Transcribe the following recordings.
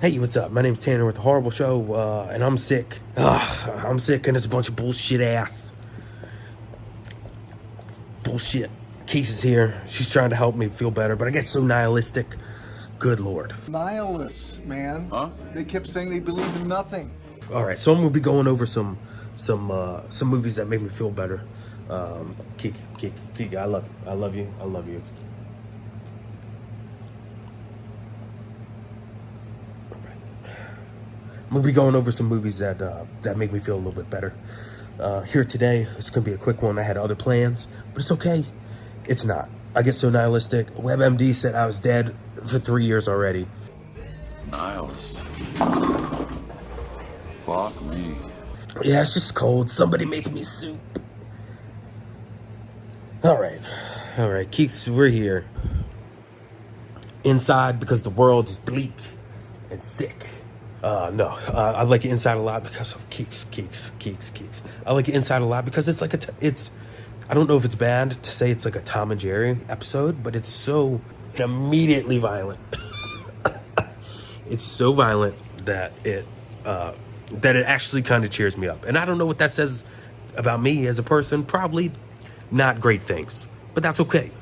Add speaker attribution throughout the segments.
Speaker 1: Hey, what's up? My name's Tanner with the Horrorable Show, and I'm sick. I'm sick, and it's a bunch of bullshit ass. Bullshit. Keeks is here. She's trying to help me feel better, but I get so nihilistic. Good Lord.
Speaker 2: Nihilists, man. Huh? They kept saying they believe in nothing.
Speaker 1: All right, so I'm gonna be going over some movies that make me feel better. Kiki, I love you. I love you. I love you. I'm gonna be going over some movies that make me feel a little bit better. Here today, it's gonna be a quick one. I had other plans, but it's okay. It's not. I get so nihilistic. WebMD said I was dead for 3 years already.
Speaker 3: Nihilist. Fuck me.
Speaker 1: Yeah, it's just cold. Somebody make me soup. All right, Keeks, we're here. Inside because the world is bleak and sick. No, I like it inside a lot because of Keeks. I like it inside a lot because it's like I don't know if it's bad to say it's like a Tom and Jerry episode, but it's so immediately violent. It's so violent that it actually kind of cheers me up. And I don't know what that says about me as a person. Probably not great things, but that's okay.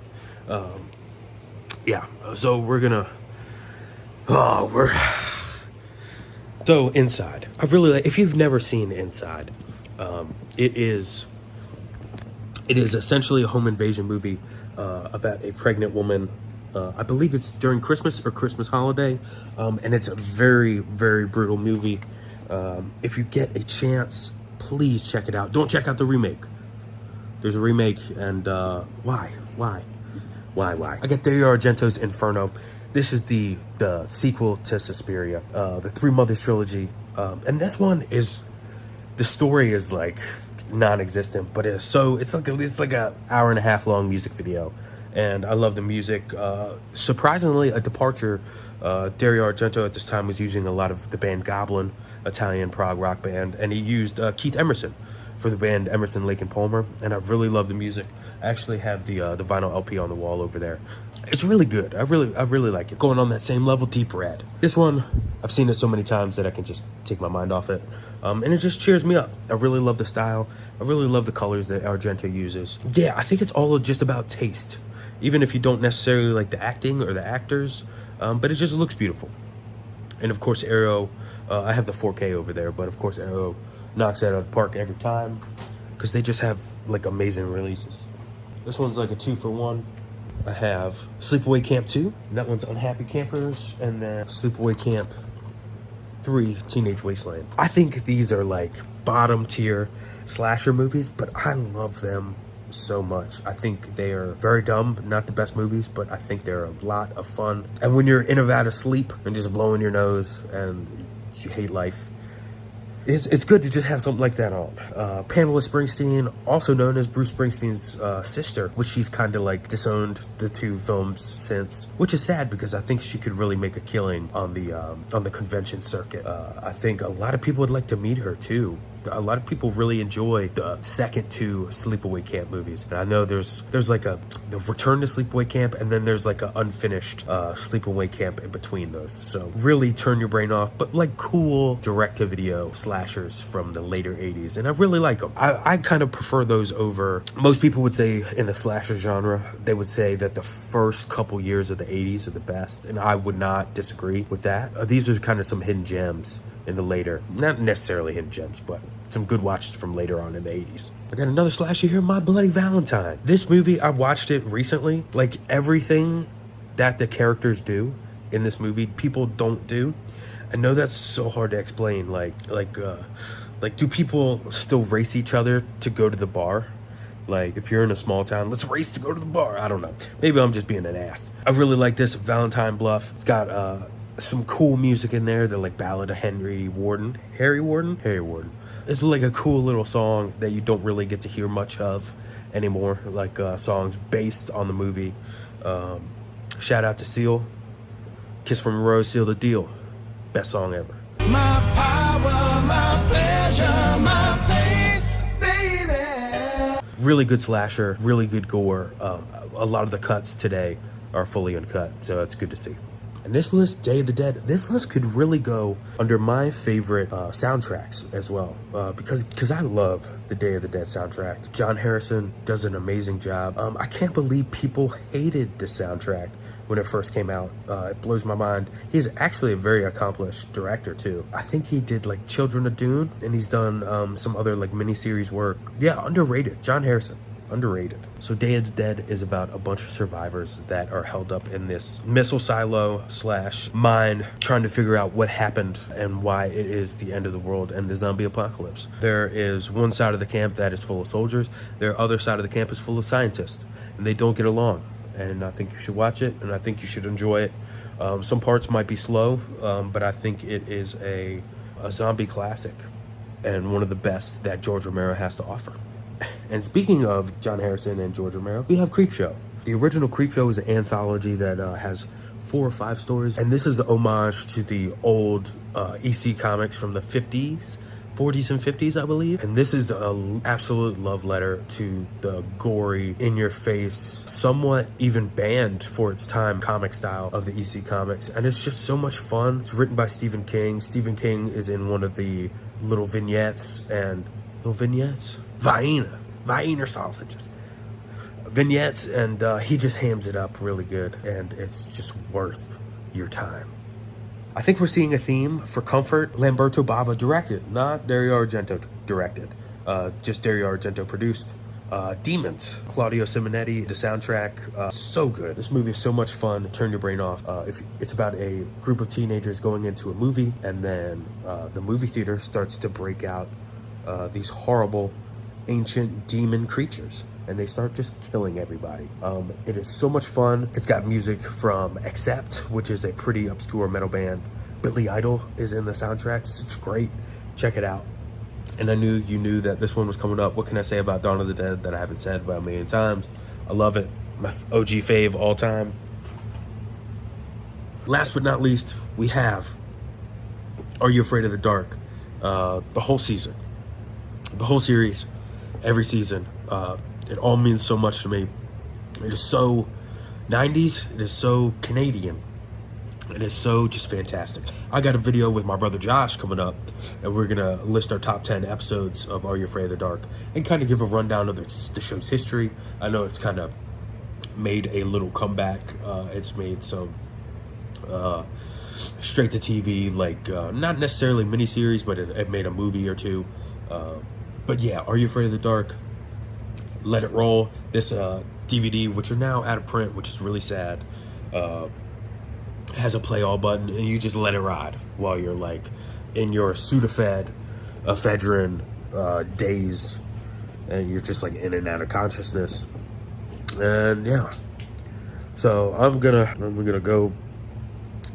Speaker 1: Yeah, so we're gonna... So Inside, I really like. If you've never seen Inside, it is essentially a home invasion movie about a pregnant woman. I believe it's during Christmas or Christmas holiday, and it's a very, very brutal movie. If you get a chance, please check it out. Don't check out the remake. There's a remake, and why? I got Dario Argento's Inferno. This is the sequel to Suspiria, the Three Mothers trilogy, and this one is, the story is like non-existent, but it's like a hour and a half long music video, and I love the music. Surprisingly, a departure. Dario Argento at this time was using a lot of the band Goblin, Italian prog rock band, and he used Keith Emerson for the band Emerson, Lake and Palmer, and I really love the music. I actually have the vinyl LP on the wall over there. It's really good. I really like it. Going on that same level, Deep Red. This one, I've seen it so many times that I can just take my mind off it. And it just cheers me up. I really love the style. I really love the colors that Argento uses. Yeah, I think it's all just about taste. Even if you don't necessarily like the acting or the actors, but it just looks beautiful. And of course, Arrow, I have the 4K over there, but of course, Arrow knocks it out of the park every time because they just have like amazing releases. This one's like a 2-for-1. I have Sleepaway Camp 2, and that one's Unhappy Campers, and then Sleepaway Camp 3, Teenage Wasteland. I think these are like bottom tier slasher movies, but I love them so much. I think they are very dumb, not the best movies, but I think they're a lot of fun. And when you're in a vat of sleep and just blowing your nose and you hate life, it's good to just have something like that on. Pamela Springsteen, also known as Bruce Springsteen's sister, which she's kind of like disowned the two films since, which is sad because I think she could really make a killing on the convention circuit. I think a lot of people would like to meet her too. A lot of people really enjoy the second two Sleepaway Camp movies. And I know there's like the Return to Sleepaway Camp, and then there's like an unfinished Sleepaway Camp in between those. So really turn your brain off, but like cool direct-to-video slashers from the later 80s. And I really like them. I kind of prefer those over, most people would say in the slasher genre, they would say that the first couple years of the 80s are the best. And I would not disagree with that. These are kind of some hidden gems in the later, not necessarily hidden gems, but some good watches from later on in the 80s. I got another slasher here, My Bloody Valentine. This movie, I watched it recently. Like everything that the characters do in this movie, people don't do. I know that's so hard to explain. Like do people still race each other to go to the bar? Like if you're in a small town, let's race to go to the bar. I don't know. Maybe I'm just being an ass. I really like this Valentine Bluff. It's got some cool music in there. The like Ballad of Harry Warden. It's like a cool little song that you don't really get to hear much of anymore. Like songs based on the movie. Shout out to Seal. Kiss from a Rose, Seal the Deal. Best song ever.
Speaker 4: My power, my pleasure, my pain, baby.
Speaker 1: Really good slasher, really good gore. A lot of the cuts today are fully uncut, so it's good to see. And this list, Day of the Dead, this list could really go under my favorite soundtracks as well, because I love the Day of the Dead soundtrack. John Harrison does an amazing job. I can't believe people hated the soundtrack when it first came out. It blows my mind. He's actually a very accomplished director too. I think he did like Children of Dune, and he's done some other like miniseries work. Yeah, underrated. John Harrison, underrated. So Day of the Dead is about a bunch of survivors that are held up in this missile silo / mine, trying to figure out what happened and why it is the end of the world and the zombie apocalypse. There is one side of the camp that is full of soldiers. Their other side of the camp is full of scientists, and they don't get along. And I think you should watch it, and I think you should enjoy it. Some parts might be slow, but I think it is a zombie classic and one of the best that George Romero has to offer. And speaking of John Harrison and George Romero, we have Creepshow. The original Creepshow is an anthology that has 4 or 5 stories, and this is an homage to the old EC comics from the 40s and 50s, I believe. And this is an absolute love letter to the gory, in-your-face, somewhat even banned for its time comic style of the EC comics. And it's just so much fun. It's written by Stephen King. Stephen King is in one of the little vignettes, Wiener sausages. Vignettes, and he just hams it up really good, and it's just worth your time. I think we're seeing a theme for Comfort. Lamberto Bava directed, not Dario Argento directed, just Dario Argento produced. Demons, Claudio Simonetti, the soundtrack, so good. This movie is so much fun. Turn your brain off. It's about a group of teenagers going into a movie, and then the movie theater starts to break out these horrible, ancient demon creatures, and they start just killing everybody. It is so much fun. It's got music from Accept, which is a pretty obscure metal band. Billy Idol is in the soundtrack. It's great. Check it out. And I knew you knew that this one was coming up. What can I say about Dawn of the Dead that I haven't said about a million times? I love it. My OG fave all time. Last but not least, we have Are You Afraid of the Dark? The whole season. The whole series. Every season. It all means so much to me. It is so 90s. It is so Canadian. It is so just fantastic. I got a video with my brother Josh coming up, and we're gonna list our top 10 episodes of Are You Afraid of the Dark and kind of give a rundown of the show's history. I know it's kind of made a little comeback. It's made some straight to TV, like not necessarily miniseries, but it made a movie or two. But yeah, Are You Afraid of the Dark? Let It Roll. This DVD, which are now out of print, which is really sad, has a play all button, and you just let it ride while you're like in your Sudafed, ephedrine daze, and you're just like in and out of consciousness. And yeah, so I'm gonna go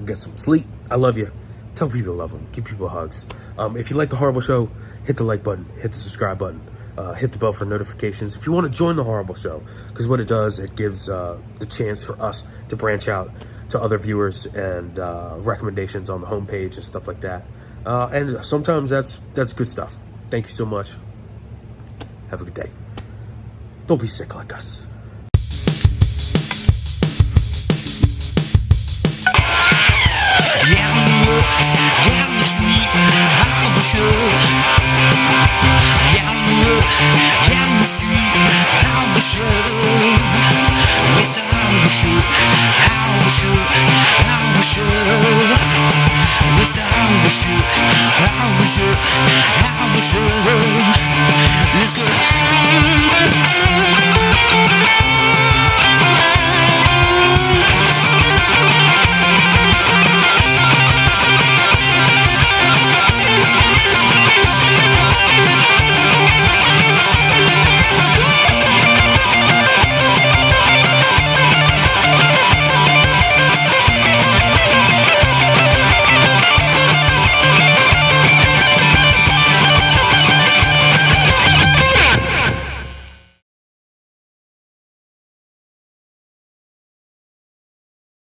Speaker 1: get some sleep. I love you. Tell people you love them. Give people hugs. If you like the Horrible Show, hit the like button, hit the subscribe button, hit the bell for notifications. If you want to join the Horrible Show, because what it does, it gives the chance for us to branch out to other viewers and recommendations on the homepage and stuff like that. And sometimes that's good stuff. Thank you so much. Have a good day. Don't be sick like us.
Speaker 4: I was sure